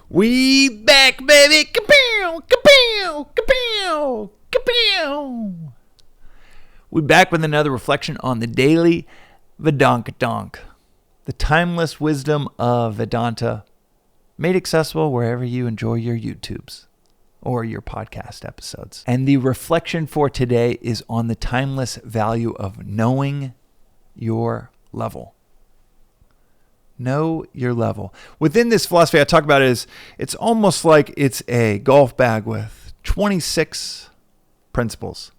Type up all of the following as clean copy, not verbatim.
We back, baby. Kapow, kapow, kapow, kapow. We back with another reflection on the daily Vedantic, the timeless wisdom of Vedanta, made accessible wherever you enjoy your YouTubes or your podcast episodes. And the reflection for today is on the timeless value of knowing your level. Know your level. Within this philosophy I talk about it is it's almost like it's a golf bag with 26 principles.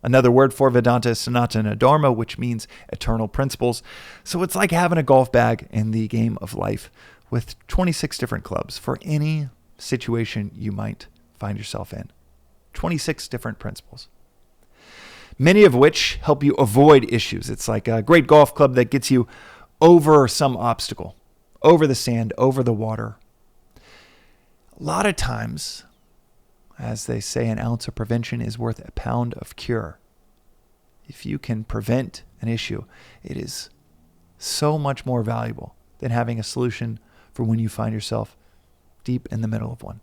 Another word for Vedanta is Sanatana Dharma, which means eternal principles. So it's like having a golf bag in the game of life with 26 different clubs for any situation you might find yourself in. 26 different principles. Many of which help you avoid issues. It's like a great golf club that gets you over some obstacle, over the sand, over the water. A lot of times, as they say, an ounce of prevention is worth a pound of cure. If you can prevent an issue, it is so much more valuable than having a solution for when you find yourself deep in the middle of one.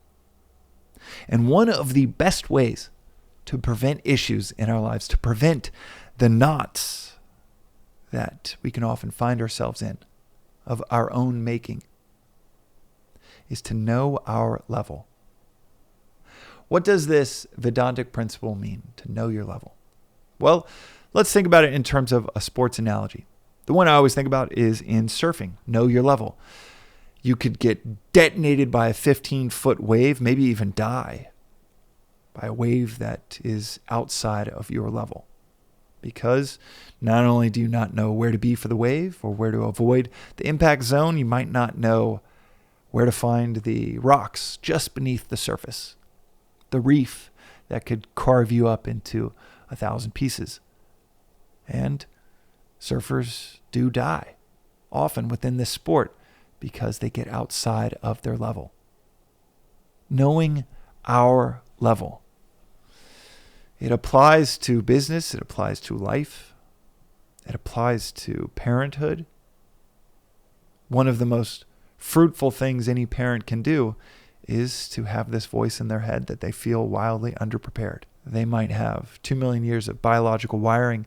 And one of the best ways to prevent issues in our lives, to prevent the knots that we can often find ourselves in of our own making, is to know our level. What does this Vedantic principle mean, to know your level? Well, let's think about it in terms of a sports analogy. The one I always think about is in surfing, know your level. You could get detonated by a 15-foot wave, maybe even die by a wave that is outside of your level. Because not only do you not know where to be for the wave or where to avoid the impact zone, you might not know where to find the rocks just beneath the surface, the reef that could carve you up into 1,000 pieces. And surfers do die, often within this sport, because they get outside of their level. Knowing our level. It applies to business, it applies to life, it applies to parenthood. One of the most fruitful things any parent can do is to have this voice in their head that they feel wildly underprepared. They might have 2 million years of biological wiring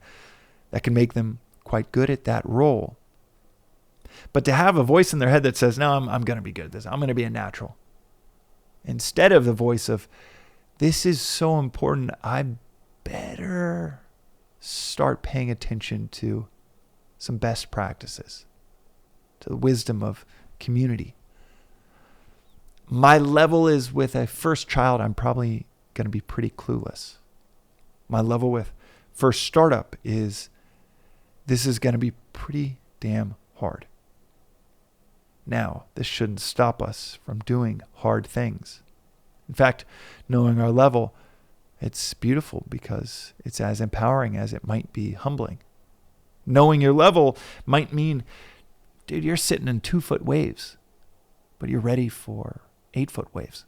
that can make them quite good at that role. But to have a voice in their head that says, no, I'm going to be good at this. I'm going to be a natural. Instead of the voice of, this is so important, I better start paying attention to some best practices, to the wisdom of community. My level is with a first child, I'm probably going to be pretty clueless. My level with first startup is, this is going to be pretty damn hard. Now, this shouldn't stop us from doing hard things. In fact, knowing our level, it's beautiful because it's as empowering as it might be humbling. Knowing your level might mean, dude, you're sitting in 2-foot waves, but you're ready for 8-foot waves.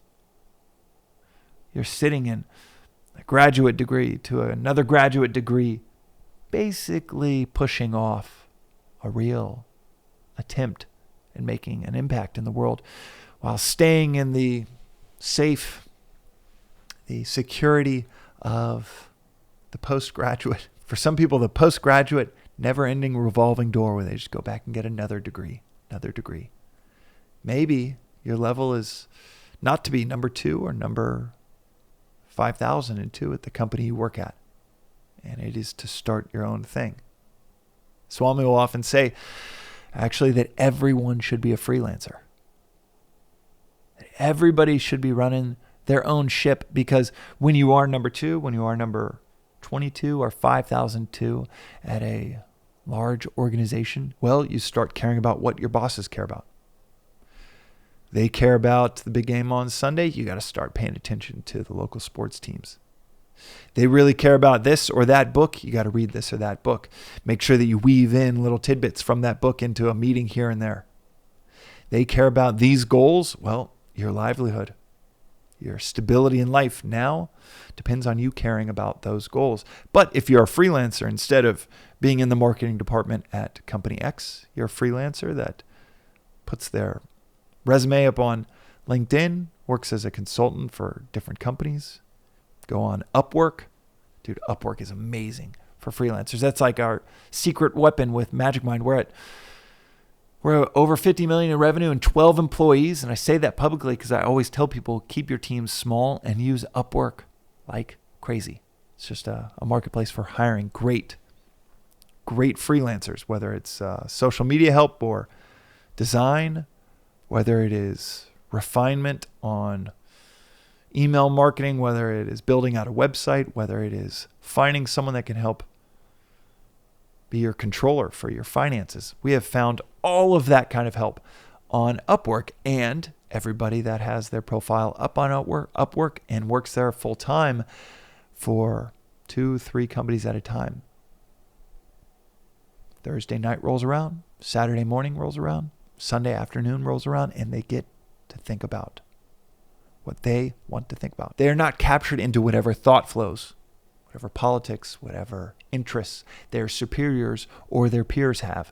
You're sitting in a graduate degree to another graduate degree, basically pushing off a real attempt at making an impact in the world while staying in the safe, the security of the postgraduate. For some people, the postgraduate, never-ending revolving door where they just go back and get another degree. Maybe your level is not to be number 2 or number 5,002 at the company you work at. And it is to start your own thing. Swami will often say, actually, that everyone should be a freelancer. Everybody should be running their own ship, because when you are number 2, when you are number 22 or 5,002 at a large organization, well, you start caring about what your bosses care about. They care about the big game on Sunday. You got to start paying attention to the local sports teams. They really care about this or that book. You got to read this or that book. Make sure that you weave in little tidbits from that book into a meeting here and there. They care about these goals. Well, your livelihood, your stability in life now depends on you caring about those goals. But if you're a freelancer, instead of being in the marketing department at company X, you're a freelancer that puts their resume up on LinkedIn works as a consultant for different companies. Go on Upwork. Dude, Upwork is amazing for freelancers. That's like our secret weapon with Magic Mind. We're over 50 million in revenue and 12 employees. And I say that publicly because I always tell people, keep your teams small and use Upwork like crazy. It's just a marketplace for hiring great freelancers, whether it's social media help or design, whether it is refinement on email marketing, whether it is building out a website, whether it is finding someone that can help be your controller for your finances. We have found all of that kind of help on Upwork, and everybody that has their profile up on Upwork and works there full time for 2-3 companies at a time. Thursday night rolls around, Saturday morning rolls around, Sunday afternoon rolls around, and they get to think about what they want to think about. They are not captured into whatever thought flows, whatever politics, whatever interests their superiors or their peers have.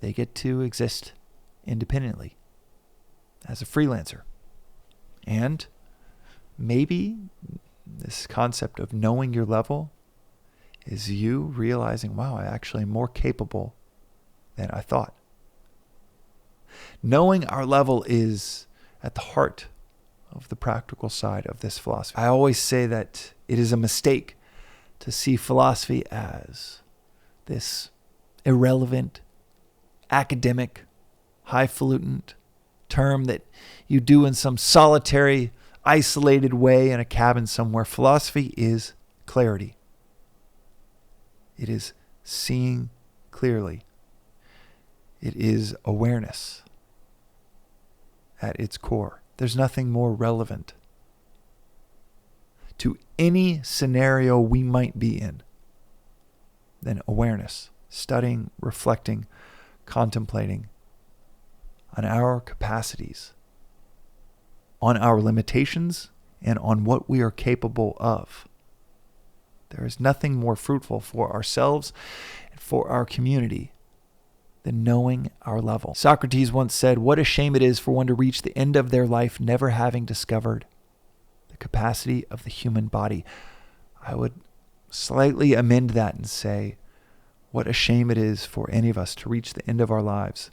They get to exist independently as a freelancer. And maybe this concept of knowing your level is you realizing, wow, I actually am more capable than I thought. Knowing our level is at the heart of the practical side of this philosophy. I always say that it is a mistake to see philosophy as this irrelevant, academic, highfalutin term that you do in some solitary, isolated way in a cabin somewhere. Philosophy is clarity. It is seeing clearly. It is awareness at its core. There's nothing more relevant to any scenario we might be in than awareness, studying, reflecting, contemplating on our capacities, on our limitations, and on what we are capable of. There is nothing more fruitful for ourselves and for our community than knowing our level. Socrates once said, "What a shame it is for one to reach the end of their life never having discovered the capacity of the human body." I would slightly amend that and say, what a shame it is for any of us to reach the end of our lives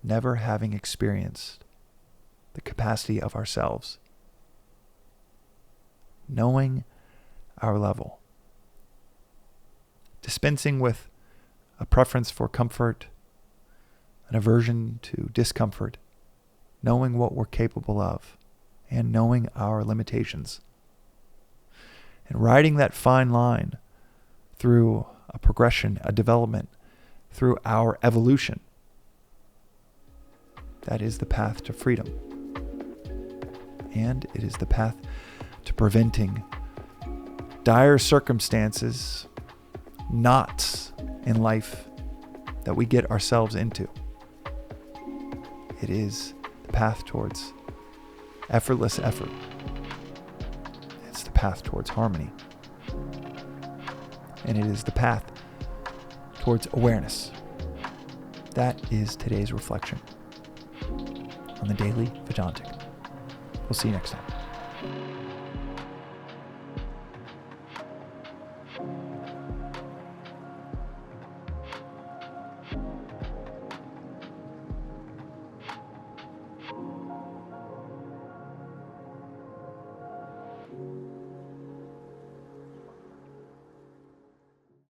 never having experienced the capacity of ourselves. Knowing our level. Dispensing with a preference for comfort, an aversion to discomfort, knowing what we're capable of, and knowing our limitations. And riding that fine line through a progression, a development, through our evolution. That is the path to freedom. And it is the path to preventing dire circumstances, knots in life that we get ourselves into. It is the path towards effortless effort. It's the path towards harmony. And it is the path towards awareness. That is today's reflection on the Daily Vedantic. We'll see you next time.